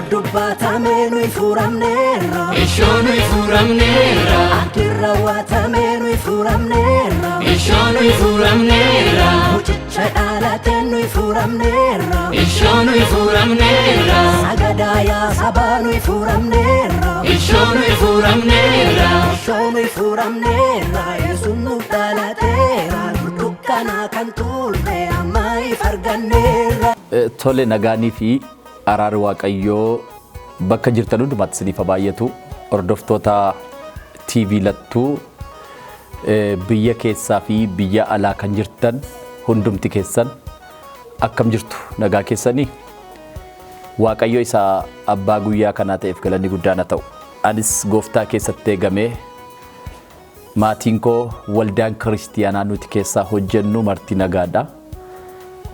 Dubbatame nuyi furamneerra Ishoo nuyi furamneerra Adirra waatame nuyi furamneerra Ishoo nuyi furamneerra Mucicha dhalate nuyi furamneerra Ishoo nuyi furamneerra Sagadaaya saba nuyi furamneerra Ishoo nuyi furamneerra Ishoo nuyi furamneerra Yesuun nuuf dhalateera Dukkana kan turre amma ifarganneerra. Tole nagaanii fi araarri Waaqayyoo bakka jirtan hundumaatti isiniif baay'atu. Hordoftoota TV lattuu biyya keessaa fi biyya alaa kan jirtan hundumti keessan akkam jirtu nagaa keessanii. Waaqayyo isa abbaa guyyaa kanaa ta'eef galanni guddaan haa ta'u. Anis Gooftaa keessatti eegamee maatiin koo waldaan kiristiyaanaa nuti keessaa hojjennu marti nagaadha.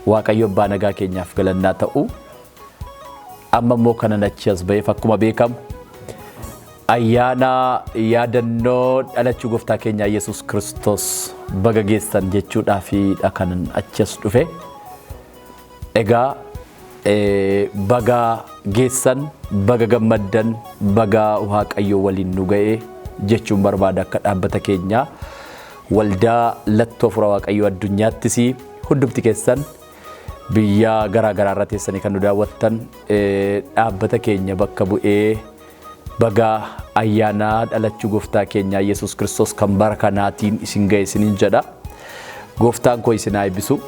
Waaqayyo abbaa nagaa keenyaaf galannaa ta'u. Amma immoo kana achi as ba'eef akkuma beekamu ayyaana yaadannoo dhalachuu Gooftaa keenya Yesuus Kiristoos baga geessan jechuudhaafidha kan achi as dhufe. Egaa baga geessan, baga gammaddan, baga Waaqayyo waliin nu ga'e jechuun barbaada akka dhaabbata keenya waldaa lattoo fura Waaqayyo addunyaattis hundumti keessan biyya garaa garaa irra teessanii kan nu daawwattan dhaabbata keenya bakka bu'ee baga ayyaana dhalachuu Gooftaa keenya Yesuus Kiristoos kan bara kanaatiin isin ga'e isiniin jedha. Gooftaan koo isin haa eebbisu.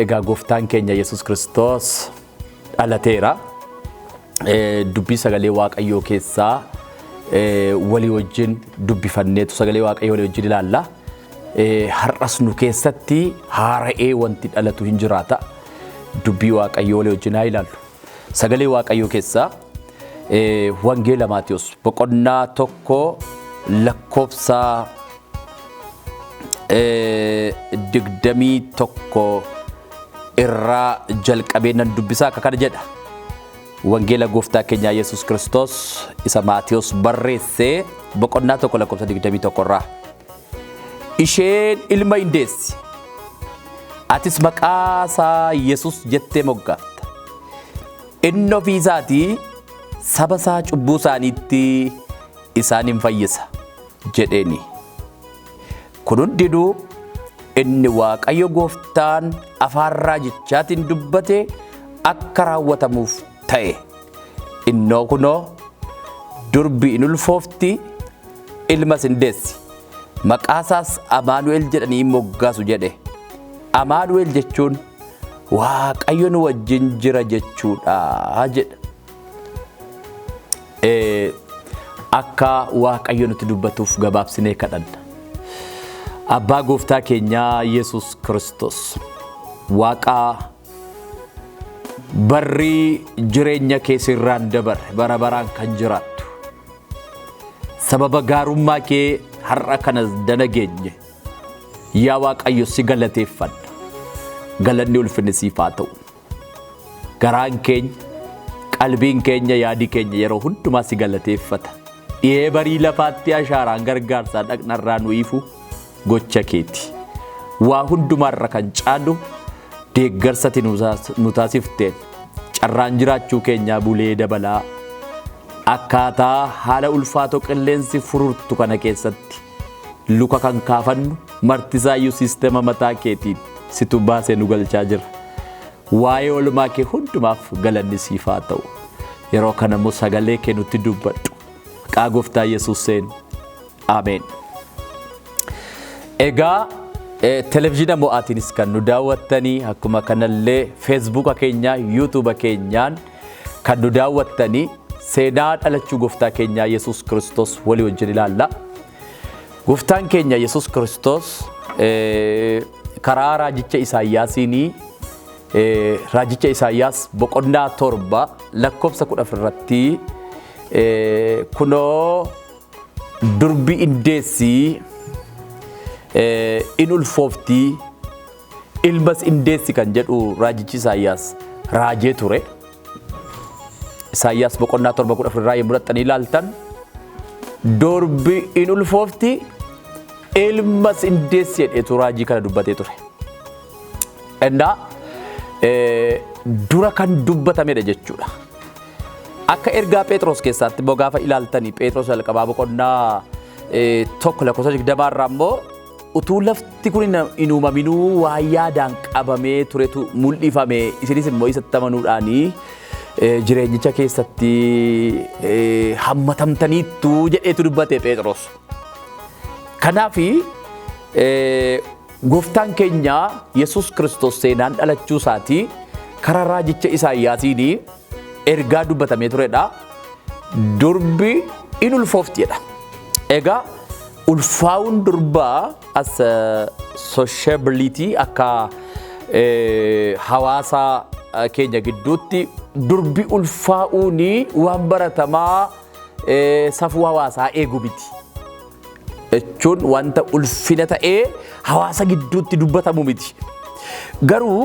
Egaa Gooftaan keenya Yesuus Kiristoos dhalateera. Dubbii sagalee Waaqayyoo keessaa walii wajjin dubbifanneetu sagalee Waaqayyoo walii wajjin ilaalla. Har'as nu keessatti haara'ee wanti dhalatu hin jiraata. Dubbii Waaqayyoo walii wajjin haa ilaallu. Sagalee Waaqayyoo keessaa Wangeela Maatiyos boqonnaa 1 lakkoofsa 21 irraa jalqabee nan dubbisaa akka kana jedha. Wangeela Gooftaa keenya Yesuus Kiristoos isa Maatiyos barreessee boqonnaa 1 lakkoofsa 21 irraa. Isheen ilma hin deessi. Atis maqaa isaa Yesuus jettee moggaafta. Inni ofii isaatii saba isaa cubbuu isaaniitti isaan hin fayyisa jedheeni. Kun hundinuu inni Waaqayyo Gooftaan afaan raajichaan dubbate akka raawwatamuuf ta'e. Innoo kunoo durbi in ulfoofti ilmas hin deessi. Maqaasaas Amaanu'el jedhanii moggaasu jedhe. Amaanu'el jechuun Waaqayyo nu wajjin jira jechuudha jedha. Akka Waaqayyo nuti dubbatuuf gabaabsinee kadhanna. Abbaa Gooftaa keenyaa Yesuus Kiristoos Waaqa barri jireenya keessirraan dabarre bara baraan kan jiraattu sababa gaarummaa kee har'a kana danageenye yaa Waaqayyo si galateeffanna. Galanni ulfinni siif haa ta'u. Garaan keenya, qalbiin keenya, yaadi keenya yeroo hundumaa si galateeffata. Dhihee barii lafaatti ashaaraan gargaarsaa dhaqnarraa nu ifu gocha keeti. Waa hundumaarra kan caalu deeggarsati nu taasifteen carraan jiraachuu keenyaa bulee dabalaa akkaataa haala ulfaatoo qilleensi fururtu kana keessatti luka kan kaafannu martisaayyuu siistema mataa keetiin situ baasee nu galchaa jira. Waa'ee oolmaa kee hundumaaf galanni siif haa ta'u. Yeroo kana immoo sagalee kee nutti dubbadhu. Maqaa Gooftaa Yesuuseen. Ameen. Egaa televizyina mo'aatiinis kan nu daawwattanii akkuma kanallee feesbuuka keenyaa yuutuuba keenyaan kan nu daawwattanii seenaa dhalachuu Gooftaa keenyaa Yesuus Kiristoos walii wajjin ilaalla. Gooftaan keenya Yesuus Kiristoos karaa raajicha Isaayyaasiinii raajicha Isaayyaas boqonnaa 7 lakkoofsa 10 irratti kunoo durbi indeessii in ulfooftii ilmas indeessi kan jedhu raajichi Isaayyaas raajee ture. Isaayyaas boqonnaa 7:10 irraa yommuu dhattanii ilaaltan durbi in ulfooftii ilmas indeessi jedheetu raajii kana dubbatee ture. Dura kan dubbatamedha jechuudha. akka ergaa Phexros keessatti immoo gaafa ilaaltanii Phexros jalqabaa boqonnaa tokko lakkoofsa 20 irraa immoo utuu lafti kun hin uumaminuu waa yaadaan qabamee turetu mul'ifame isinis immoo isatti amanuudhaanii jireenyicha keessatti hammatamtaniittu jedheetu dubbate Phexros. Kanaaf Gooftaan keenya Yesuus Kiristoos seenaan dhalachuu isaatii karaa raajicha Isaayyaasiin ergaa dubbatamee turedha. Durbi in ulfoofti jedha. Egaa ulfaa'uun durbaa as sociability akka hawaasa keenya gidduutti durbi ulfaa'uun waan baratamaa safuu hawaasaa eegu miti. Jechuun wanta ulfina ta'ee hawaasa gidduutti dubbatamu miti. Garuu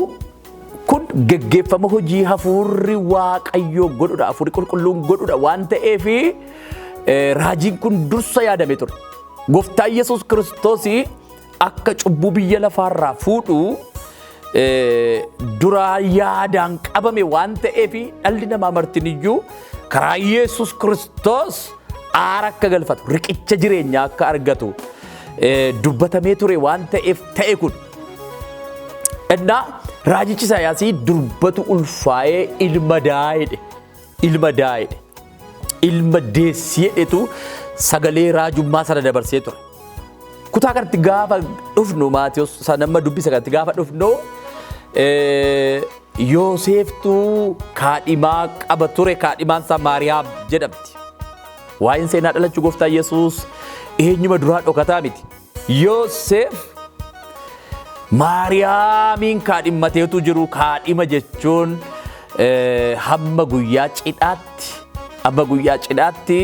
kun geggeeffama hojii hafuurri Waaqayyoo godhudha, hafuurri qulqulluun godhudha waan ta'eef raajiin kun dursa yaadame ture. Gooftaan Yesuus Kiristoos akka cubbuu biyya lafaarraa fuudhu duraa yaadaan qabame waan ta'eef dhalli namaa martiniyyuu karaa Yesuus Kiristoos aara akka galfatu, riqicha jireenyaa akka argatu dubbatamee ture waan ta'eef ta'e kun. Innaa raajichi Isaayyaasii durbatu ulfaa'ee ilma daa'edhe. Ilma deessii jedhetu sagalee raajummaa sana dabarsee ture. Kutaa kanatti gaafa dhufnu Maatiyos sanamma dubbisa kanatti gaafa dhufnu Yooseftuu kaadhimaa qaba ture, kaadhimaan isaa Maariyaam jedhamti. Waa'een seenaa dhalachuu Gooftaa Yesuus eenyuma duraa dhokataa miti. Yoosef Maariyaamiin kaadhimmateetu jiru. Kaadhima jechuun hamma guyyaa cidhaatti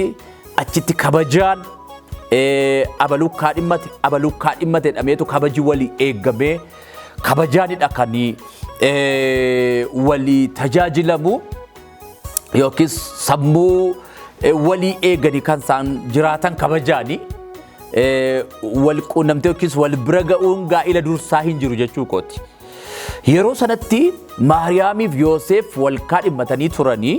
achitti kabajaan abaluu kaadhimmate dhameetu kabaji walii eeggamee kabajaanidha kan walii tajaajilamu yookiis sammuu walii eeganii kan isaan jiraatan kabajaanii wal quunnamtee yookiis wal bira ga'uun gaa'ila dursaa hin jiru jechuu kooti. Yeroo sanatti Maariyaamiif Yoosef wal kaadhimmatanii turanii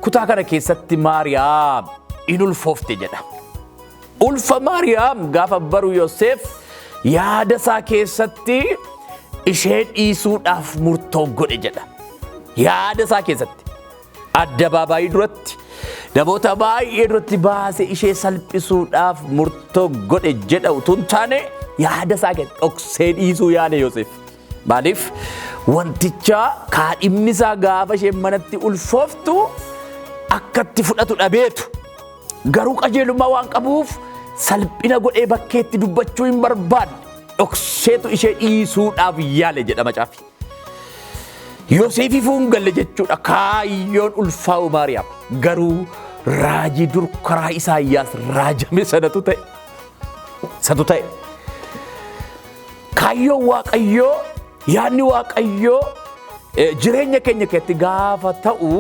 kutaa kana keessatti Maariyaam in ulfoofte jedha. Ulfa Maariyaam gaafa baru Yoosef yaada isaa keessatti ishee dhiisuudhaaf murtoo godhe jedha. Yaada isaa keessatti addabaabaayii duratti namoota baay'ee duratti baasee ishee salphisuudhaaf murtoo godhe jedha utuu hin taane yaada isaa keessatti dhoksee dhiisuu yaade Yoosef. Maaliif wanticha kaadhimni isaa gaafa isheen manatti ulfooftu akkatti fudhatu dhabeetu garuu qajeelummaa waan qabuuf salphina godhee bakkeetti dubbachuu hin barbaanne dhokseetu ishee dhiisuudhaaf yaale jedha macaafi. Yoosefiifuu hin galle jechuudha kaayyoon ulfaa'u Maariyaam. Garuu raajii dur karaa Isaayyaas raajame sanatu ta'e. Kaayyoon Waaqayyoo, yaadni Waaqayyoo jireenya keenya keessatti gaafa ta'u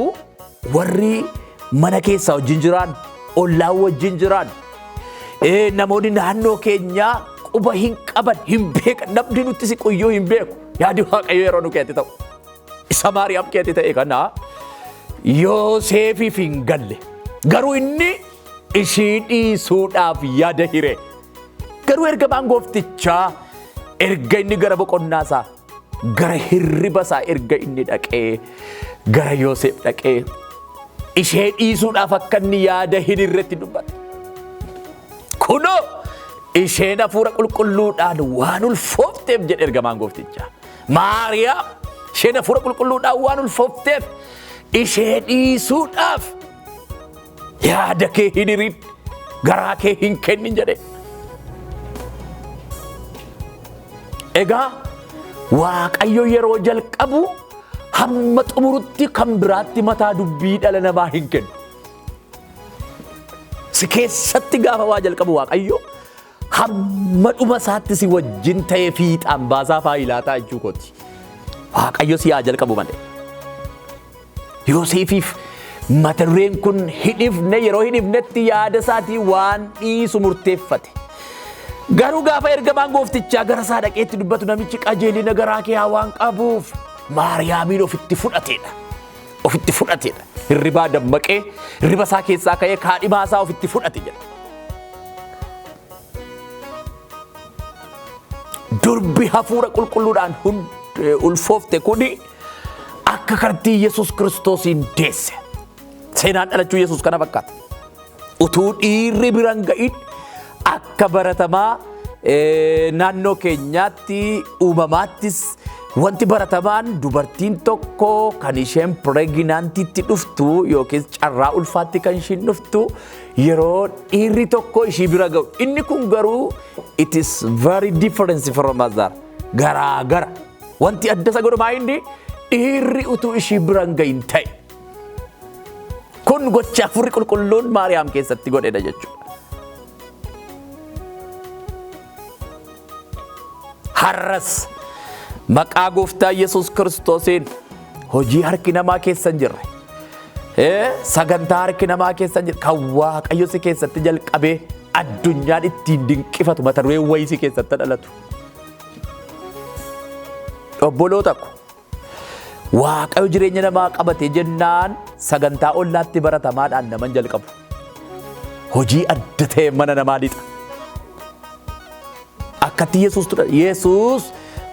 warri mana keessaa wajjin jiran, ollaan wajjin jiran, namoonni naannoo keenyaa quba hin qaban, hin beekan, namni nutti siquyyuu hin beeku. Yaadni Waaqayyoo yeroo nu keessatti ta'u. Isa Maariyaam keessatti ta'e kana Yoosefiif hin galle. Garuu inni ishii dhiisuudhaaf yaada hire. Garuu ergamaan Gooftichaa erga inni gara boqonnaa isaa, gara hirriba isaa erga inni dhaqee gara Yoosef dhaqee ishee dhiisuudhaaf akka inni yaada hin hirretti dubbate. Kunoo isheen hafuura qulqulluudhaan waan ulfoofteef jedhe ergamaan Gooftichaa. Maariyaam isheen hafuura qulqulluudhaan waan ulfoofteef ishee dhiisuudhaaf yaada kee hin hirin, garaa kee hin kennin jedhe. Egaa Waaqayyo yeroo jalqabu hamma xumurutti kan biraatti mataa dubbii dhala namaa hin kennu. Si keessatti gaafa waa jalqabu Waaqayyo hamma dhuma isaatti si wajjin ta'ee fiixaan baasaa faayilaataa jechuu kooti. Waaqayyo si haa jalqabu malee. Yoosefiif mata dureen kun hidhifne yeroo hidhifnetti yaada isaatii waan dhiisu murteeffate. Garuu gaafa ergamaan Gooftichaa gara isaa dhaqeetti dubbatu namichi qajeelina garaa kee waan qabuuf Maariyaamiin ofitti fudhatedha. hirribaa dammaqee hirriba isaa keessaa ka'ee kaadhimaa isaa ofitti fudhate jedha. Durbi hafuura qulqulluudhaan ulfoofte kuni akka kartii Yesuus Kiristoosiin deesse. Seenaan dhalachuu Yesuus kana fakkaata. Utuu dhiirri biraan ga'in akka baratamaa naannoo keenyaatti uumamaattis wanti baratamaan dubartiin tokko kan isheen pireeginaantiitti dhuftu yookiin carraa ulfaatti kan isheen dhuftu yeroo dhiirri tokko ishii bira ga'u. Inni kun garuu it is very different from other. Garaagara. Wanti adda isa godhu maa inni dhiirri utuu ishii biraan ga'in ta'e. Kun gocha hafuurri qulqulluun Maariyaam keessatti godhedha jechuudha. Har'as maqaa Gooftaa Yesuus Kiristoosiin hojii harki namaa keessa hin jirre. Sagantaa harki namaa keessa hin jirre kan Waaqayyo si keessatti jalqabee addunyaan ittiin dinqifatu mata duree wayii si keessatti dhalatu. Obboloota ko Waaqayyo jireenya namaa qabatee jennaan sagantaa ollaatti baratamaadhaan naman jalqabu. Hojii adda ta'e mana namaa lixa. Akkatti Yesuus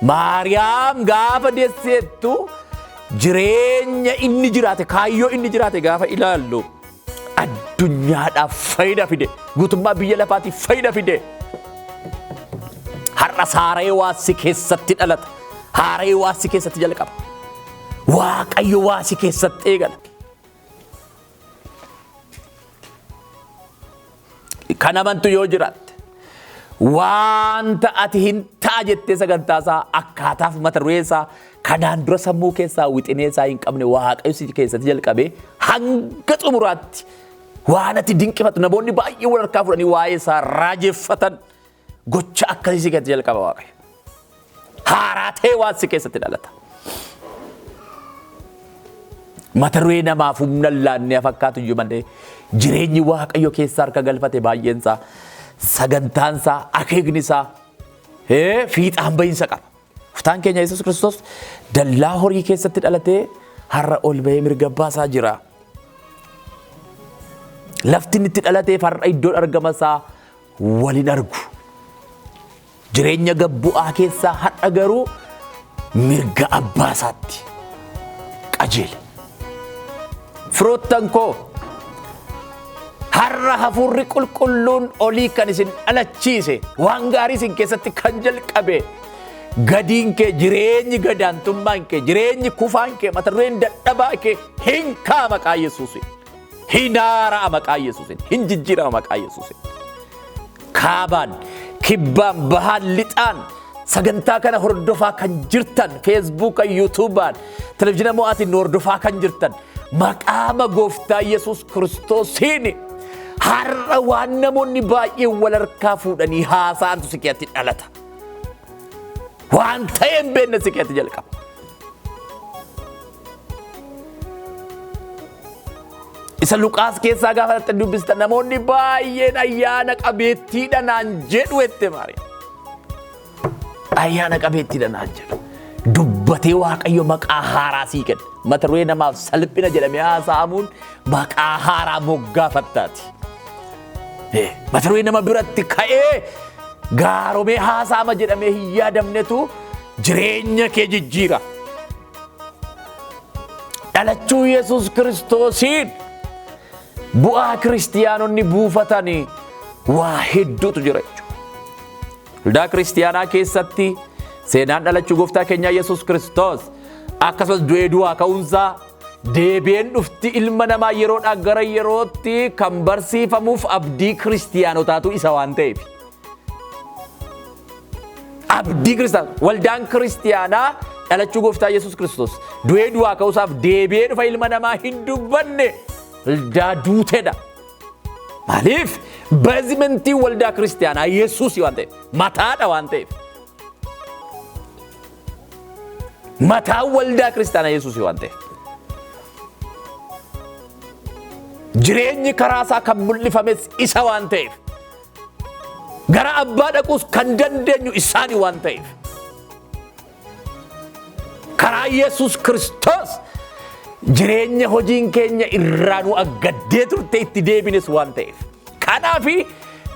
Maariyaam gaafa deesseettu jireenya inni jiraate kaayyoo inni jiraate gaafa ilaallu addunyaadhaaf faayida fide guutummaa biyya lafaatiif faayida fide. Har'a haaree waasi keessatti dhalata. Haaree waasi keessatti jalqaba. Waaqayyo waasi keessatti eegala. Kan amantu yoo jiraatte wanta ati hin ta'a jettee sagantaa isaa akkaataaf mata duree isaa kanaan dura sammuu keessaa wixinee isaa hin qabne Waaqayyo si keessatti jalqabee hanga xumuraatti waan ati dinqifatu namoonni baay'ee wal harkaa fudhanii waa'ee isaa raajeffatan gocha akkasii si keessatti jalqaba Waaqayyo. Haaraa ta'e waan si keessatti dhalata. Mata duree namaaf humna laannee fakkaatu iyyuu malee jireenyi Waaqayyo keessaa harka galfate baay'een isaa sagantaan isaa akeekni isaa fiixaan bahiinsa qaba. Gooftaan keenya Yesuus Kiristoos dallaa horii keessatti dhalatee har'a ol bahee mirga baasaa jira. Lafti inni itti dhalateef har'a iddoon argama isaa waliin argu. Jireenya gabbu'aa keessaa har'a garuu mirga abbaa isaatti qajeele. Firoottan koo har'a hafuurri qulqulluun olii kan isin dhalachiise waan gaarii isin keessatti kan jalqabe gadiin kee jireenyi gadaantummaan kee jireenyi kufaan kee mata dureen dadhabaa kee hin ka'a maqaa Yesuusin. Hin haara'a maqaa Yesuusin. Hin jijjiirama maqaa Yesuusin. Kaabaan kibbaan bahaan lixaan sagantaa kana hordofaa kan jirtan feesbuukaan yuutuubaan televizyiina mo'aatiin hordofaa kan jirtan maqaa Gooftaa Yesuus Kiristoosiin har'a waan namoonni baay'ee wal harkaa fuudhanii haasa'antu si keessatti dhalata. Waan ta'e hin beekne si keessatti jalqaba. Isa Luqaas keessaa gaafa dubbistan namoonni baay'een ayyaana qabeettiidha naan jedhu jette Maariyaam. Ayyaana qabeettiidha naan jedhu. Dubbatee Waaqayyo maqaa haaraa sii kenna. Mata duree namaaf salphina jedhamee haasa'amuun maqaa haaraa moggaafattaati. Mata duree nama biratti ka'ee gaaromee haasa'ama jedhamee hin yaadamnetu jireenya kee jijjiira. Dhalachuu Yesuus Kiristoosiin bu'aa kiristiyaanonni buufatanii waa hedduutu jira jechuudha. Waldaa kiristiyaanaa keessatti seenaan dhalachuu Gooftaa keenya Yesuus Kiristoos akkasumas du'ee du'aa ka'uunsaa deebi'een dhufti ilma namaa yeroodhaa gara yerootti kan barsiifamuuf abdii kiristiyaanotaatu isa waan ta'eef. Abdii kiristiyaanaa waldaan kiristiyaanaa dhalachuu Gooftaa Yesuus Kiristoos du'ee du'aa ka'uusaaf deebi'ee dhufa ilma namaa hin dubbanne waldaa duuteedha. Maaliif bazimentii waldaa kiristiyaanaa Yesuus waan ta'eef mataadha waan ta'eef. Mataa waldaa kiristaanaa Yesuus waan ta'eef. Jireenyi karaa isaa kan mul'ifames isa waan ta'eef. Gara abbaa dhaquus kan dandeenyu isaani waan ta'eef. Karaa Yesuus Kiristoos jireenya hojiin keenya irraa nu aggaddee turte itti deebines waan ta'eef. Kanaafi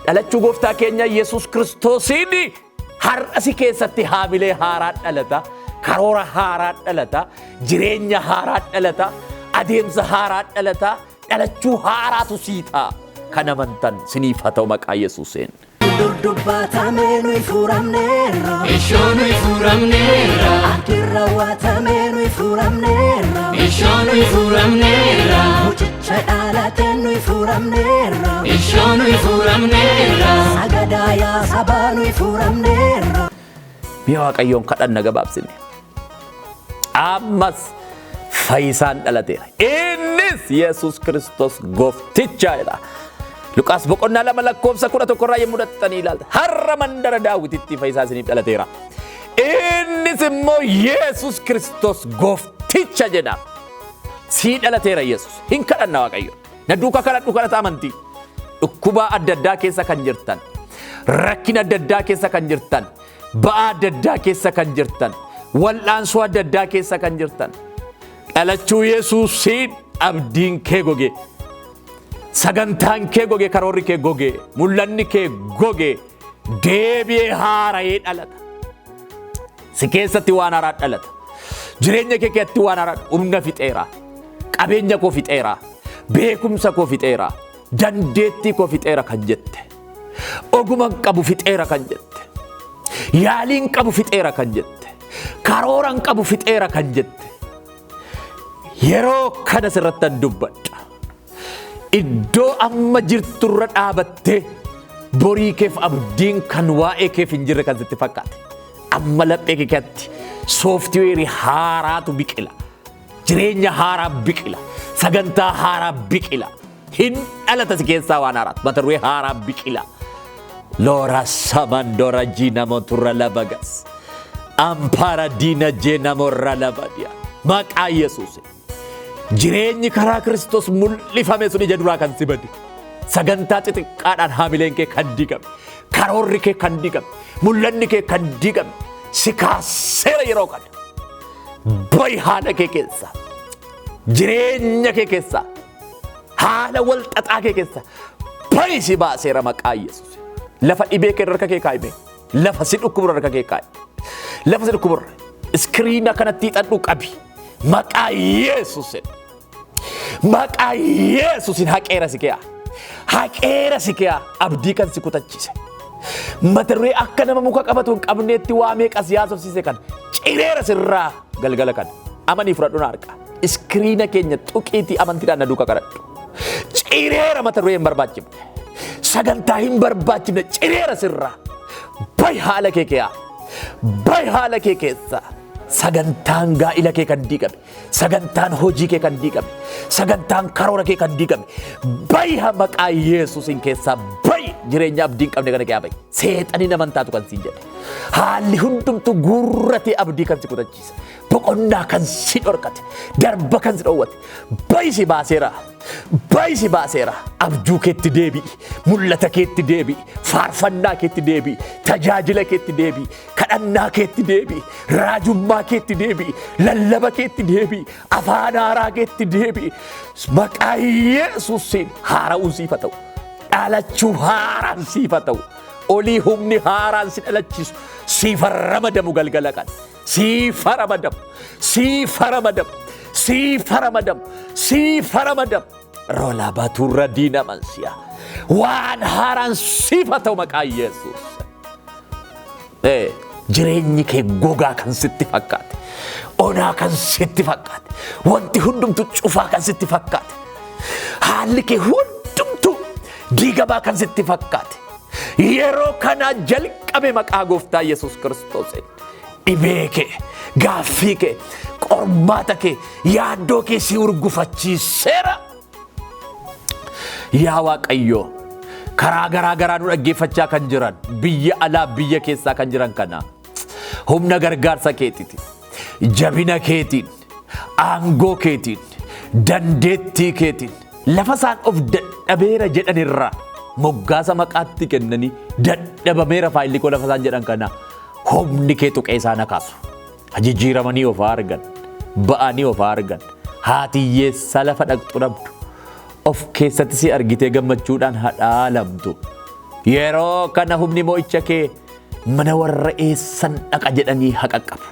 dhalachuu gooftaa keenya Yesuus Kiristoosiin har'asi keessatti haamilee haaraa dhalata, karoora haaraa dhalata, jireenya haaraa dhalata, adeemsa haaraa dhalata, dhalachuu haaraatu sii ta'a. Kan amantan siniif haa ta'u maqaa Yesuusiin. Dubbatamee nuyi furamneerra. Ishoo nuyi furamneerra. Adirra waatamee nuyi furamneerra. Ishoo nuyi furamneerra. Mucicha dhalatee nuyi furamneerra. Ishoo nuyi furamneerra. Sagadaayaa sabaa nuyi furamneerra. Mi'a Waaqayyoon kadhanna gabaabsine. Ammas fayyisaan dhalateera. Innis Yesuus Kiristoos goofticha jedha. Luqaas boqonnaa 2 lakkoofsa 11 irraa yommuu dhattanii ilaalta. Har'a mandara Daawititti fayyisaa isiniif dhalateera. Innis immoo Yesuus Kiristoos goofticha jedha. Sii dhalateera Yesuus. Hin kadhanna Waaqayyo. Na duuka kadhadhu kadhata amantii. Dhukkubaa adda addaa keessa kan jirtan, rakkina adda addaa keessa kan jirtan, ba'aa adda addaa keessa kan jirtan, wal'aansoo adda addaa keessa kan jirtan, dhalachuu Yesuusiin abdiin kee goge. Sagantaan kee goge, karoorri kee goge, mul'anni kee goge, deebi'ee haara'ee dhalata. Si keessatti waan haaraa dhalata. Jireenya kee keessatti waan haaraa, humna fixeera, qabeenya koo fixeera, beekumsa koo fixeera, dandeettii koo fixeera kan jette, ogummaa qabu fixeera kan jette, yaaliin qabu fixeera kan jette, karooran qabu fixeera kan jette. Yeroo kana sirrattan dubbadha. Iddoo amma jirturra dhaabattee borii keef abdiin kan waa'ee keef hin jirre kan sitti fakkaate. Amma laphee kee keessatti sooftiweerii haaraatu biqila. Jireenya haaraa biqila. Sagantaa haaraa biqila. Hin dhalata si keessaa waan haaraatu. Mata duree haaraa biqila. Loora samandora jiinamo turra labagas. Ampara diina jeenamorra labadiya. Maqaa Yesuusi. Jireenyi karaa Kiristoos mul'ifame sun ija duraa kan si bade. Sagantaa xixiqqaadhaan haamileen kee kan digame, karoorri kee kan digame, mul'anni kee kan digame, si kaaseera yeroo kana. Bayi haala kee keessa, jireenya kee keessa, haala wal xaxaa kee keessa, bayi si baaseera maqaa Yesuus. Lafa dhibee kee harka kee kaa'ime, lafa si dhukkubura harka kee kaa'ime, lafa si dhukkubura iskiriina kanatti hidhadhu qabi maqaa Yesuusin. Maqaa Yesuusin haqeera si kee. Haqeera si kee abdii kan si kutachiise. Mata duree akka nama muka qabatu hin qabneetti waa meeqas yaasofsiise kan cireera sirraa galgala kan amanii fudhadhu na harka. Iskiriina keenya tuqiitii amantiidhaan na duuka kadhadhu. Cireera mata duree hin barbaachifne. Sagantaa hin barbaachifne cireera sirraa. Bayi haala kee kee. Bayi haala kee keessa. Sagantaan gaa'ila kee kan diigame, sagantaan hojii kee kan diigame, sagantaan karoora kee kan diigame, bayi maqaa Yesuusin keessaa bayi jireenya abdiin qabne kana kee bayi. Seexaniin amantaatu kan siin jedhe. Haalli hundumtu gurratee abdii kan si kutachiise, boqonnaa kan si dhorkate, darba kan si dhoowwate, bayi si baaseera. Bayi si baaseera. Abjuu keetti deebi'i, mul'ata keetti deebi'i, faarfannaa keetti deebi'i, tajaajila keetti deebi'i, kadhannaa keetti deebi'i, raajummaa keetti deebi'i, lallaba keetti deebi'i, afaan haaraa keetti deebi'i. Maqaa Yesuusiin haara'uun siif haa ta'u. Dhalachuu haaraan siif haa ta'u. Olii humni haaraan si dhalachiisu siif ramadamu galgala kan. Siif ramadamu. Siif ramadamu. Siif ramadamu. Siif ramadamu. Rola baturra diina mansiya. Waan haaraan siif haa ta'u maqaa Yesuus. Jireenyi kee gogaa kan sitti fakkaate. Onaa kan sitti fakkaate. Wanti hundumtu cufaa kan sitti fakkaate. Haalli kee hundumtu diigamaa kan sitti fakkaate. Yeroo kana jalqabe maqaa Gooftaa Yesuus Kiristoos. Dhibee kee, gaaffii kee, qormaata kee, yaaddoo kee si urgufachiiseera. Yaa Waaqayyoo, karaa garaa garaa nu dhaggeeffachaa kan jiran, biyya alaa biyya keessaa kan jiran kana humna gargaarsa keetiitiin, jabina keetiin, aangoo keetiin, dandeettii keetiin, lafa isaan of dadhabeera jedhanirraa moggaasa maqaatti kennanii dadhabameera faayilli koo lafa isaan jedhan kana humni kee tuqee isaan kaasu. Jijjiiramanii of argan, ba'anii of argan, haati hiyyeessaa lafa dhaqxu dhabdu of keessatti si argitee gammachuudhaan hadhaalamtu. Yeroo kana humni moo'icha kee mana warra eessan dhaqa jedhanii haqaqqabu.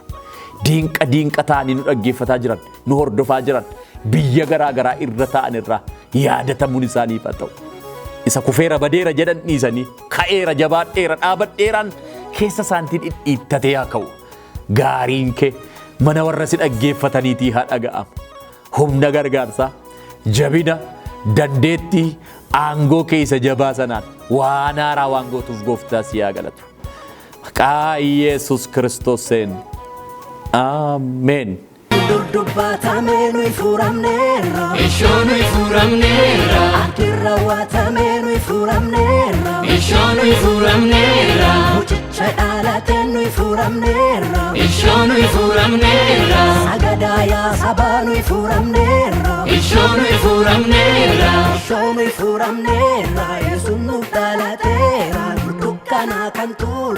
Diinqa ta'anii nu dhaggeeffataa jiran, nu hordofaa jiran, biyya garaa garaa irra ta'an irraa yaadatamuun isaaniif haa ta'u. Isa kufeera badeera jedhan dhiisanii ka'eera jabaadheera dhaabadheeraan keessa isaaniitiin dhidhiittatee haa ka'u. Gaariin kee mana warra si dhaggeeffataniitii haa dhaga'amu. Humna gargaarsaa, jabina, dandeettii, aangoo keessa jabaa sanaan waan haaraa waan gootuuf Gooftaa si haa galatu. Maqaa Yesuus Kiristooseen. Ameen. Dudubbatamee nuyi furamneerra. Ishoo nuyi furamneerra. Akirra waatamee nuyi furamneerra. Ishoo nuyi furamneerra. Mucicha dhalatee nuyi furamneerra. Ishoo nuyi furamneerra. Sagadaayaa sabaa nuyi furamneerra. Ishoo nuyi furamneerra. Ishoo nuyi furamneerra. Yesuun nuuf dhalateera. Dukkanaa kan tuulu.